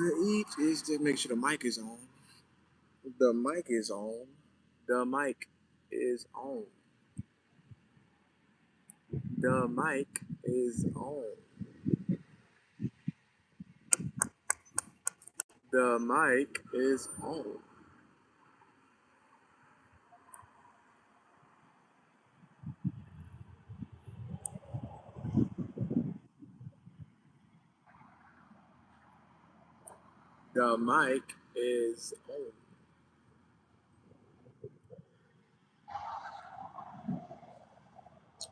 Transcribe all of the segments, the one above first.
To each is to make sure the mic is on. The mic is on. The mic is on. The mic is on. The mic is on. The mic is on.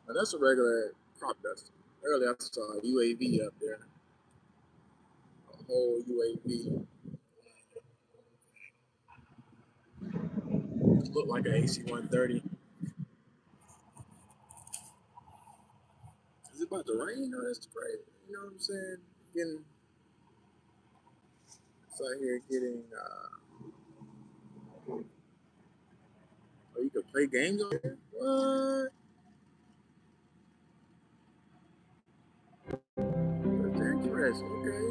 Now, that's a regular crop duster. Earlier I saw a UAV up there. A whole UAV. It looked like an AC-130. Is it about to rain? No, that's crazy. You know what I'm saying? Getting, it's out here getting. Oh, you can play games on here. What? That's interesting. Okay.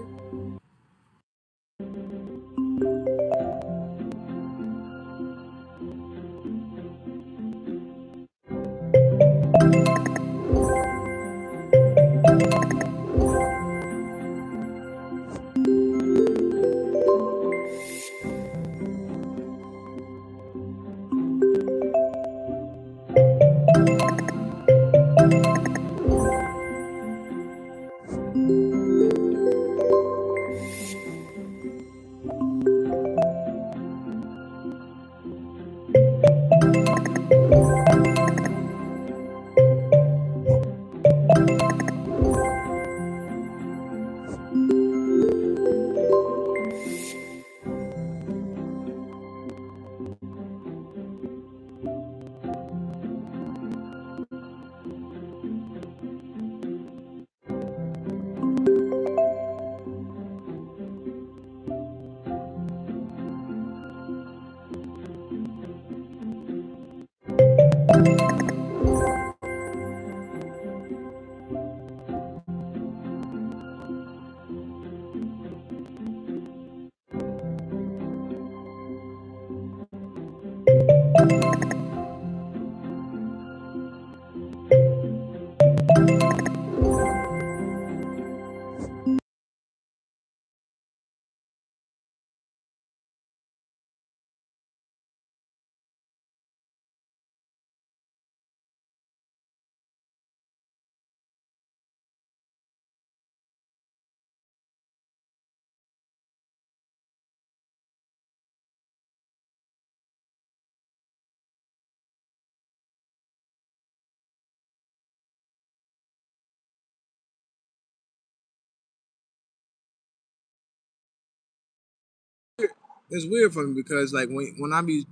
It's weird for me because like when I be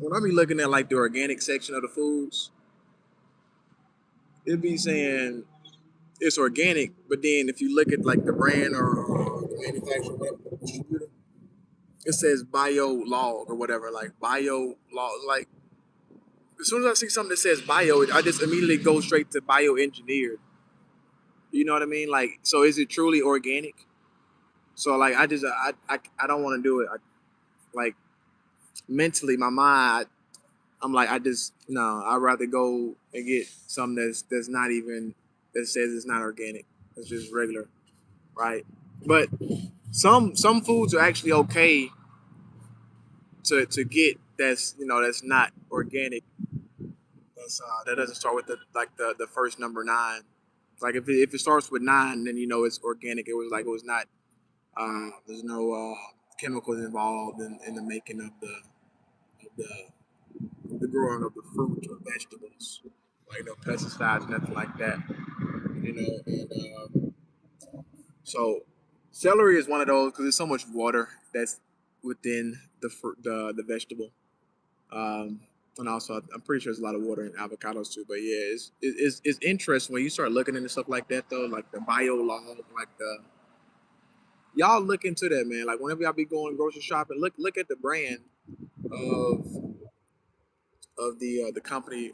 looking at like the organic section of the foods, it be saying it's organic, but then if you look at like the brand or the manufacturer, whatever, the distributor, it says bio log or whatever, like bio log. Like as soon as I see something that says bio, I just immediately go straight to bioengineered. You know what I mean? Like, so is it truly organic? So like, I don't want to do it. Like mentally, my mind, I'm like, I just no. I'd rather go and get something that's not even that says it's not organic. It's just regular, right? But some foods are actually okay to get that's not organic. That doesn't start with the first number nine. Like if it starts with nine, then you know it's organic. It was not. There's no chemicals involved in the making of the growing of the fruit or vegetables. Like no pesticides, nothing like that. And so celery is one of those because there's so much water that's within the vegetable. Um, and also, I'm pretty sure there's a lot of water in avocados too. But yeah, it's interesting when you start looking into stuff like that though, like the bio log, like the y'all look into that, man. Like whenever y'all be going grocery shopping, look at the brand of the company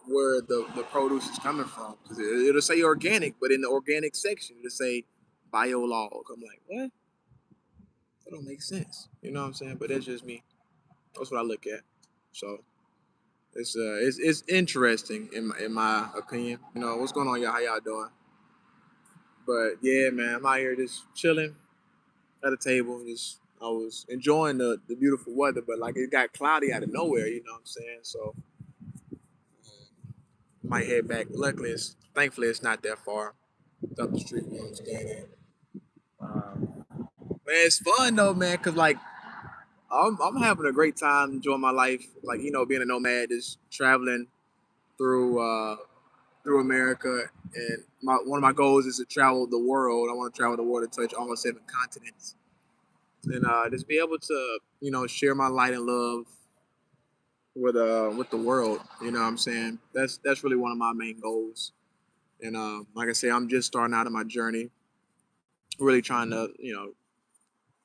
where the produce is coming from because it'll say organic, but in the organic section it'll say bio log. I'm like, what? That don't make sense. You know what I'm saying? But that's just me. That's what I look at. So it's interesting in my opinion. You know what's going on, y'all? How y'all doing? But yeah, man, I'm out here just chilling at a table. Just I was enjoying the beautiful weather, but like it got cloudy out of nowhere. You know what I'm saying? So might head back. Luckily, thankfully it's not that far. It's up the street where I'm staying at. Man, it's fun though, man. Cause like I'm having a great time enjoying my life. Like being a nomad, just traveling through through America, and one of my goals is to travel the world. I want to travel the world and touch almost 7 continents, and just be able to share my light and love with the world. You know what I'm saying? That's really one of my main goals. And like I say, I'm just starting out on my journey, really trying to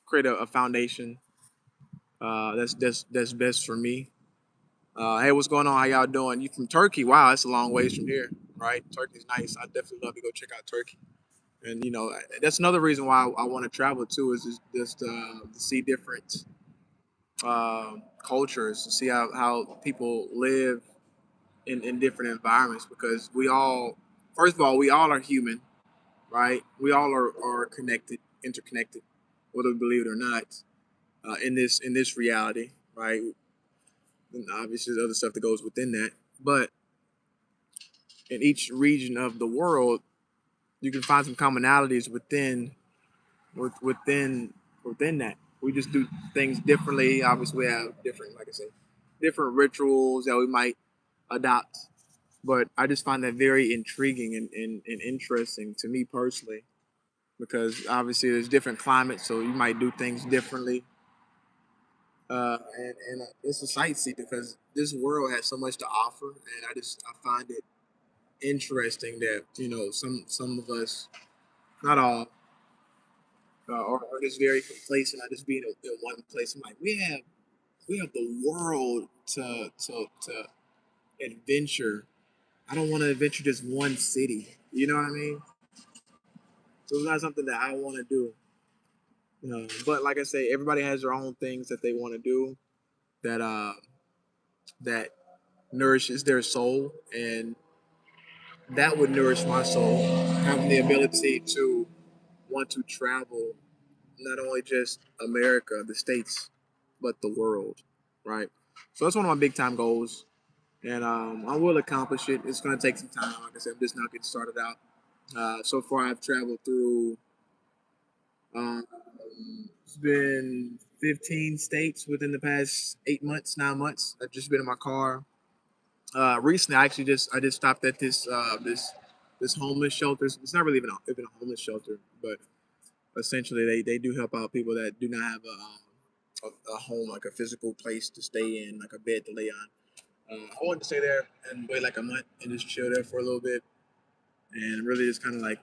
create a foundation that's best for me. Hey, what's going on? How y'all doing? You from Turkey? Wow, that's a long ways from here, right? Turkey's nice. I definitely love to go check out Turkey. And that's another reason why I want to travel too, is just to see different cultures, to see how people live in different environments. Because first of all, we all are human, right? We all are connected, interconnected, whether we believe it or not, in this reality, right? And obviously, there's other stuff that goes within that, but in each region of the world, you can find some commonalities within within that. We just do things differently. Obviously, we have different, like I said, different rituals that we might adopt. But I just find that very intriguing and interesting to me personally, because obviously there's different climates, so you might do things differently. And it's a sightsee because this world has so much to offer, and I find it interesting that some of us, not all, are just very complacent. I just being in one place. I'm like, we have the world to adventure. I don't want to adventure just one city. You know what I mean? So it's not something that I want to do. But like I say, everybody has their own things that they want to do that that nourishes their soul, and that would nourish my soul. Having the ability to want to travel not only just America, the states, but the world, right? So that's one of my big time goals, and I will accomplish it. It's going to take some time. Like I said, I'm just not getting started out. So far, I've traveled through. Um, it's been 15 states within the past 8 months, 9 months. I've just been in my car. Recently, I just stopped at this homeless shelter. It's not really even a homeless shelter, but essentially they do help out people that do not have a home, like a physical place to stay in, like a bed to lay on. I wanted to stay there and wait like a month and just chill there for a little bit, and really just kind of like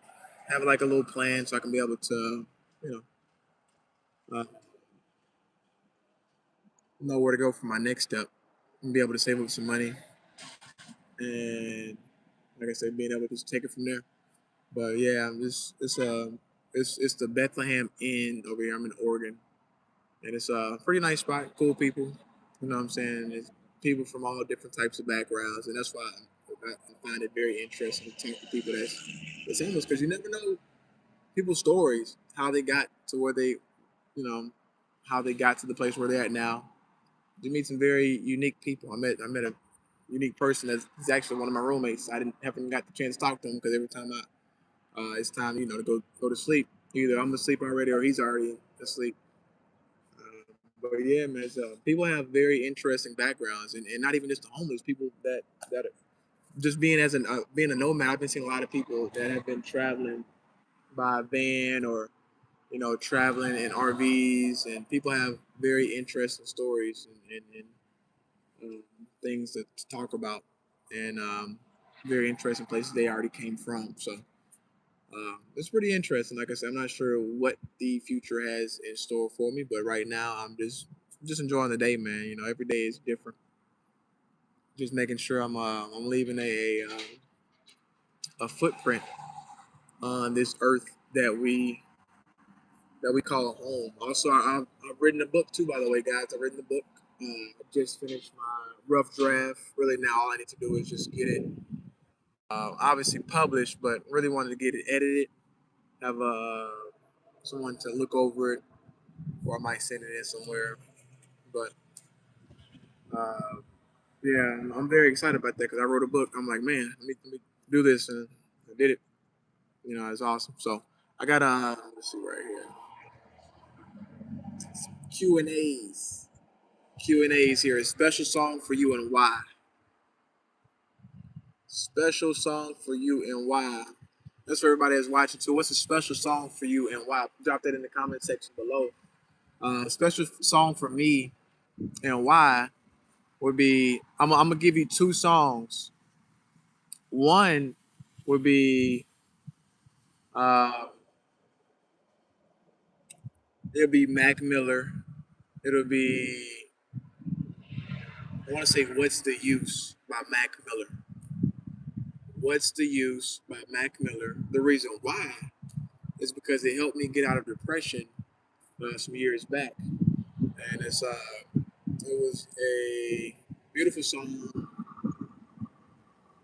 have like a little plan so I can be able to you uh, know where to go for my next step and be able to save up some money, and like I said, being able to just take it from there. But yeah, I'm just it's the Bethlehem Inn over here. I'm in Oregon, and it's a pretty nice spot. Cool people, you know what I'm saying? It's people from all different types of backgrounds, and that's why I find it very interesting to talk to people that's homeless, because you never know people's stories, how they got to where you know, how they got to the place where they're at now. You meet some very unique people. I met a unique person that's actually one of my roommates. I didn't haven't got the chance to talk to him because every time it's time to go to sleep. Either I'm asleep already or he's already asleep. But yeah, man, so people have very interesting backgrounds, and not even just the homeless people that are just being a nomad. I've been seeing a lot of people that have been traveling by van or traveling in RVs, and people have very interesting stories and things to talk about, and very interesting places they already came from. So it's pretty interesting. Like I said, I'm not sure what the future has in store for me, but right now I'm just enjoying the day, man. Every day is different. Just making sure I'm leaving a footprint on this earth that we that we call home. Also, I've written a book too, by the way, guys. I've written a book. I just finished my rough draft. Really, now all I need to do is just get it, obviously published, but really wanted to get it edited. Have someone to look over it, or I might send it in somewhere. But uh, yeah, I'm very excited about that because I wrote a book. I'm like, man, let me do this, and I did it. You know, it's awesome. So I got let's see right here, Q&As. Q&As here. A special song for you and why. Special song for you and why. That's for everybody that's watching too. What's a special song for you and why? Drop that in the comment section below. Special song for me and why would be I'm gonna give you two songs. One would be uh, it'll be Mac Miller. It'll be I want to say "What's the Use" by Mac Miller. "What's the Use" by Mac Miller. The reason why is because it helped me get out of depression some years back, and it was a beautiful song.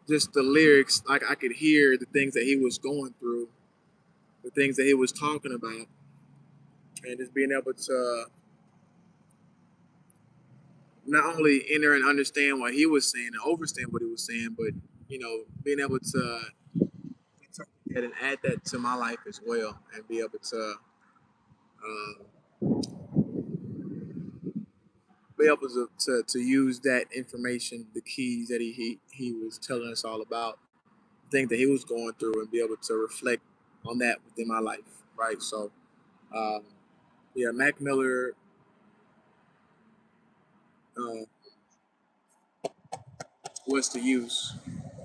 Just the lyrics, like I could hear the things that he was going through, the things that he was talking about, and just being able to not only enter and understand what he was saying and understand what he was saying, but being able to interpret that and add that to my life as well, and be able to uh, to use that information, the keys that he was telling us all about, things that he was going through, and be able to reflect on that within my life, right? So, um, yeah, Mac Miller, uh, "What's the Use"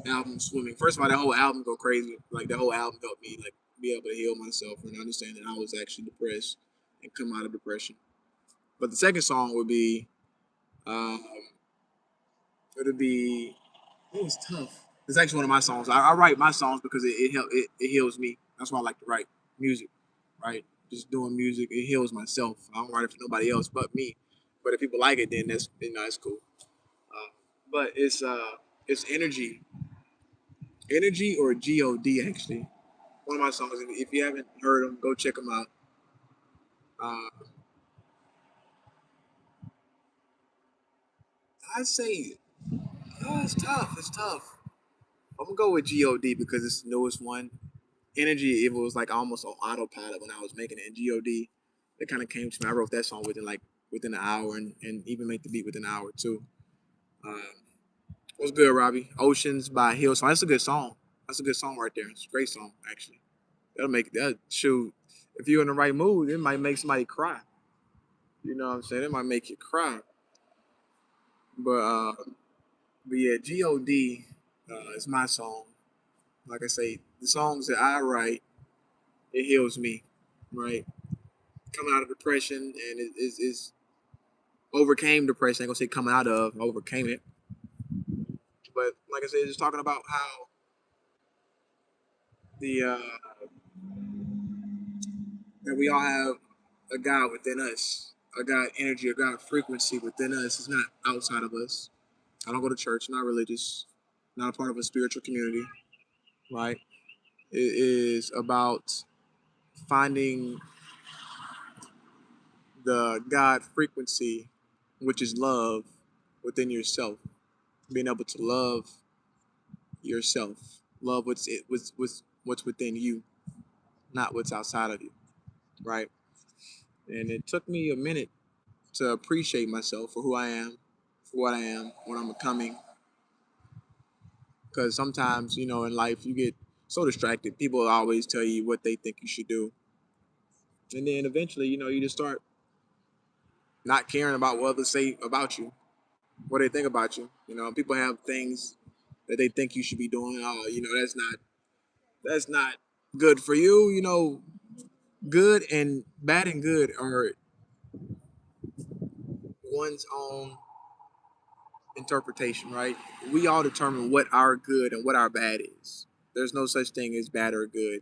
album, "Swimming." First of all, that whole album go crazy. Like the whole album helped me like be able to heal myself and understand that I was actually depressed and come out of depression. But the second song would be, um, it would be it was tough. It's actually one of my songs. I write my songs because it heals me. That's why I like to write music, right? Just doing music, it heals myself. I don't write it for nobody else but me. But if people like it, then that's cool. Uh, but it's energy or God actually. One of my songs. If you haven't heard them, go check them out. Uh, I say, oh, it's tough. It's tough. I'm gonna go with God because it's the newest one. Energy, it was like almost on autopilot when I was making it. And God, it kind of came to me. I wrote that song within an hour, and even make the beat within an hour too. Um, what's good, Robbie? Oceans by Hillsong. That's a good song. That's a good song right there. It's a great song actually. That shoot. If you're in the right mood, it might make somebody cry. You know what I'm saying? It might make you cry. But yeah, God is my song. Like I say, the songs that I write, it heals me, right? Coming out of depression and it is overcame depression. I ain't gonna say coming out of, overcame it. But like I said, just talking about how the that we all have a God within us, a God energy, a God frequency within us. It's not outside of us. I don't go to church, not religious, not a part of a spiritual community, right? It is about finding the God frequency, which is love, within yourself. Being able to love yourself, love what's within you, not what's outside of you, right? And it took me a minute to appreciate myself for who I am, for what I am, what I'm becoming. Because sometimes, in life, you get so distracted. People always tell you what they think you should do, and then eventually, you just start not caring about what others say about you, what they think about you. People have things that they think you should be doing. Oh, that's not good for you. Good and bad and good are one's own interpretation, right? We all determine what our good and what our bad is. There's no such thing as bad or good.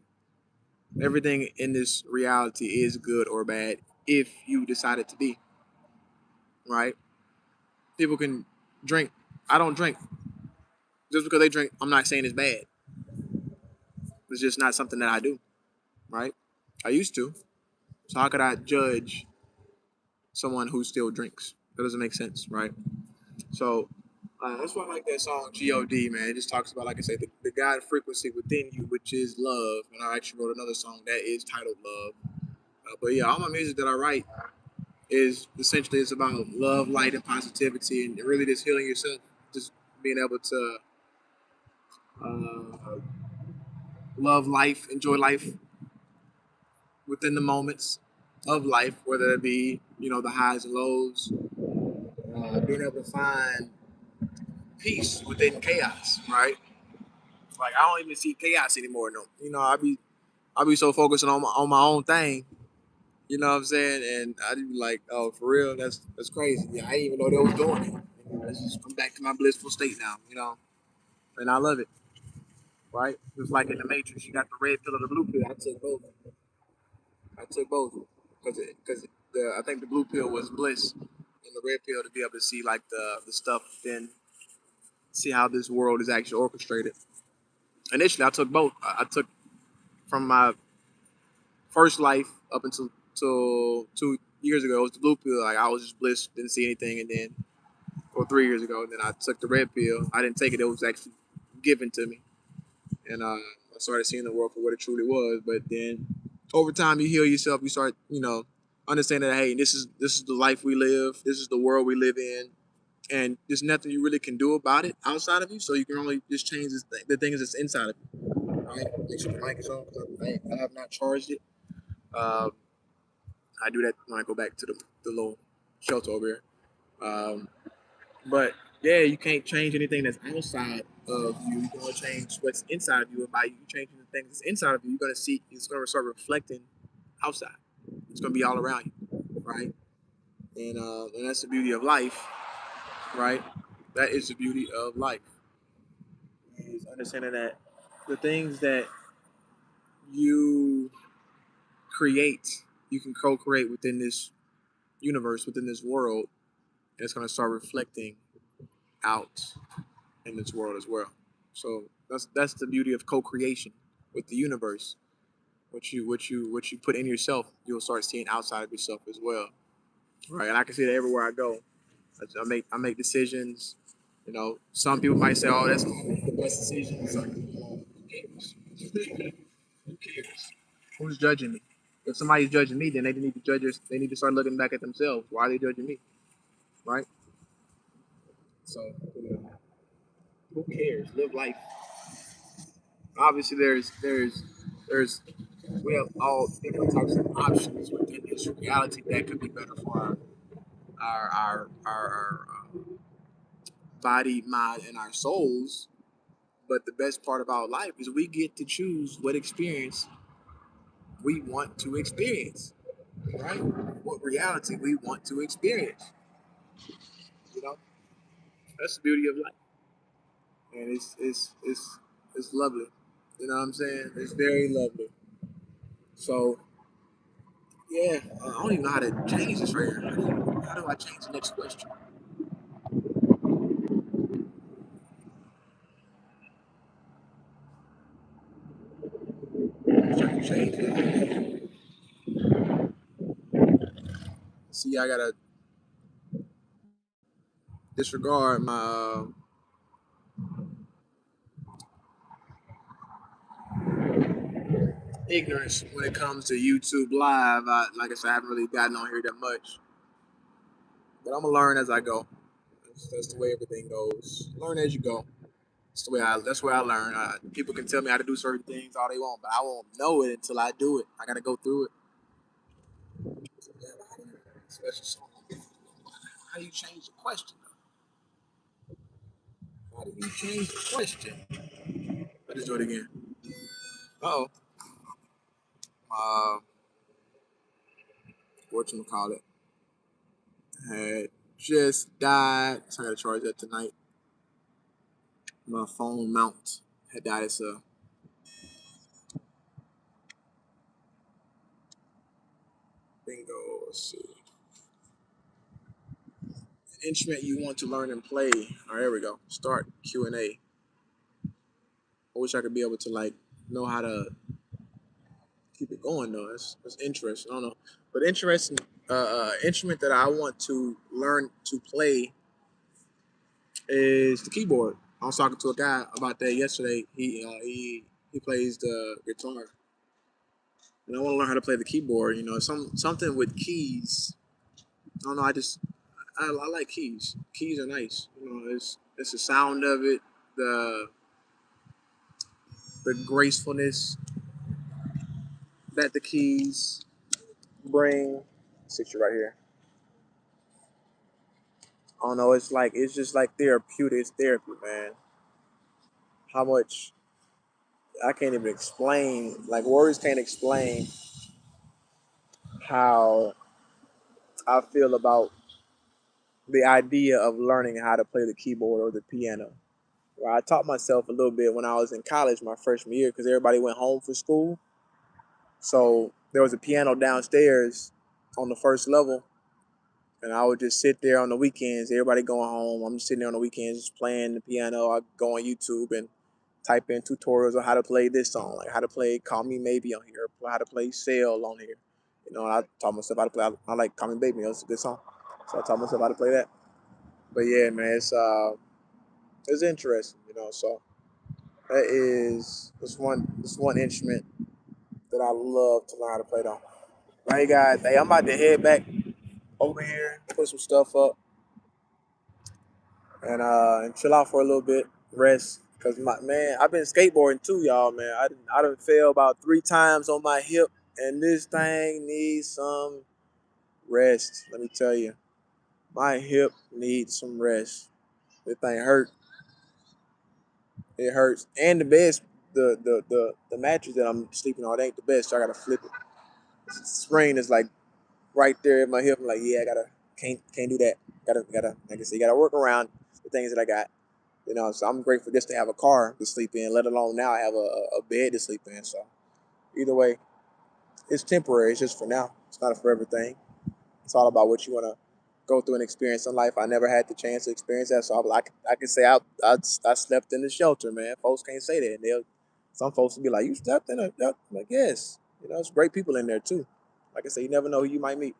Everything in this reality is good or bad if you decide it to be, right? People can drink. I don't drink. Just because they drink, I'm not saying it's bad. It's just not something that I do, right? I used to. So how could I judge someone who still drinks? That doesn't make sense, right? So that's why I like that song God, man. It just talks about, like I said, the God frequency within you, which is love. And I actually wrote another song that is titled Love. But yeah, all my music that I write is essentially it's about love, light, and positivity, and really just healing yourself, just being able to uh, love life, enjoy life within the moments of life, whether it be the highs and lows, being able to find peace within chaos, right? Like I don't even see chaos anymore. No, I be so focused on my own thing. You know what I'm saying? And I'd be like, oh, for real? That's crazy. Yeah, I didn't even know they was doing it. Let's just come back to my blissful state now. And I love it, right? Just like in the Matrix, you got the red pill or the blue pill. I took both. I took both because I think the blue pill was bliss, and the red pill to be able to see like the stuff, then see how this world is actually orchestrated. Initially, I took both. I took from my first life up until 2 years ago, it was the blue pill. Like I was just bliss, didn't see anything, and then or 3 years ago, and then I took the red pill. I didn't take it; it was actually given to me, and I started seeing the world for what it truly was. But then, over time, you heal yourself. You start, understanding that hey, this is the life we live. This is the world we live in, and there's nothing you really can do about it outside of you. So you can only just change the things that's inside of you. Right? Make sure the mic is on because I have not charged it. Um, I do that when I go back to the little shelter over here. Um, but yeah, you can't change anything that's outside of you. You can only change what's inside of you. And by you changing the things that's inside of you, you're gonna see it's gonna start reflecting outside. It's gonna be all around you, right? And that's the beauty of life, right? That is the beauty of life. Is understanding that the things that you create, you can co-create within this universe, within this world, and it's gonna start reflecting out in this world as well. So that's the beauty of co-creation with the universe. What you put in yourself, you'll start seeing outside of yourself as well, right? And I can see that everywhere I go. I make decisions. Some people might say, "Oh, that's the best decision." It's like, who cares? Who cares? Who's judging me? If somebody's judging me, then they need to judge. They need to start looking back at themselves. Why are they judging me, right? So, who cares? Live life. Obviously there's we have all different types of options within this reality that could be better for our body, mind, and our souls. But the best part about life is we get to choose what experience we want to experience, right? What reality we want to experience. You know, that's the beauty of life, and it's lovely. You know what I'm saying? It's very lovely. So yeah, I don't even know how to change this right here. How do I change the next question? Change it. See, I gotta disregard my ignorance when it comes to YouTube Live. Like I said, I haven't really gotten on here that much, but I'm gonna learn as I go. That's the way everything goes. Learn as you go. That's where I learn. People can tell me how to do certain things all they want, but I won't know it until I do it. I gotta go through it. Special song. How do you change the question? How do you change the question? Let's do it again. Oh, uh, whatchamacallit had just died. So I gotta charge that tonight. My phone mount had died. It's a Bingo. Let's see. An instrument you want to learn and play. All right, here we go. Start Q&A. I wish I could be able to like know how to keep it going though. That's interesting. I don't know, but interesting. Instrument that I want to learn to play is the keyboard. I was talking to a guy about that yesterday. He plays the guitar, and I want to learn how to play the keyboard. You know, something with keys. I don't know. I like keys. Keys are nice. You know, it's the sound of it, the the gracefulness that the keys bring. Sit you right here. I don't know. It's just like therapeutic. It's therapy, man. How much I can't even explain. Like words can't explain how I feel about the idea of learning how to play the keyboard or the piano. Well, I taught myself a little bit when I was in college my freshman year because everybody went home for school. So there was a piano downstairs on the first level, and I would just sit there on the weekends. Everybody going home. I'm just sitting there on the weekends, just playing the piano. I go on YouTube and type in tutorials on how to play this song, like how to play "Call Me Maybe" on here, how to play "Sail" on here. You know, and I taught myself how to play. I like "Call Me Baby." It's a good song, so I taught myself how to play that. But yeah, man, it's interesting. You know, so that is this one instrument that I love to learn how to play on. Right, guys. Hey, I'm about to head back over here, put some stuff up, and chill out for a little bit, rest. Cause my man, I've been skateboarding too, y'all. Man, I done fell about 3 times on my hip, and this thing needs some rest. Let me tell you, my hip needs some rest. This thing hurt. It hurts, and the bed, the mattress that I'm sleeping on, it ain't the best. So I gotta flip it. The spring is like right there at my hip. I'm like, yeah, I gotta can't do that. Gotta like I said, gotta work around the things that I got. You know, so I'm grateful just to have a car to sleep in, let alone now I have a bed to sleep in. So either way, it's temporary. It's just for now. It's not a forever thing. It's all about what you want to go through and experience in life. I never had the chance to experience that, so I can say I slept in the shelter, man. Folks can't say that. Some folks will be like, "You slept in a?" I'm like, yes. You know, it's great people in there too. Like I say, you never know who you might meet.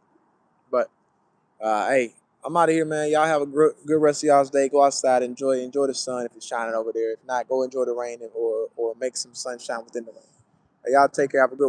But hey, I'm out of here, man. Y'all have a good rest of y'all's day. Go outside, enjoy the sun if it's shining over there. If not, go enjoy the rain or make some sunshine within the rain. Hey, y'all take care. Have a good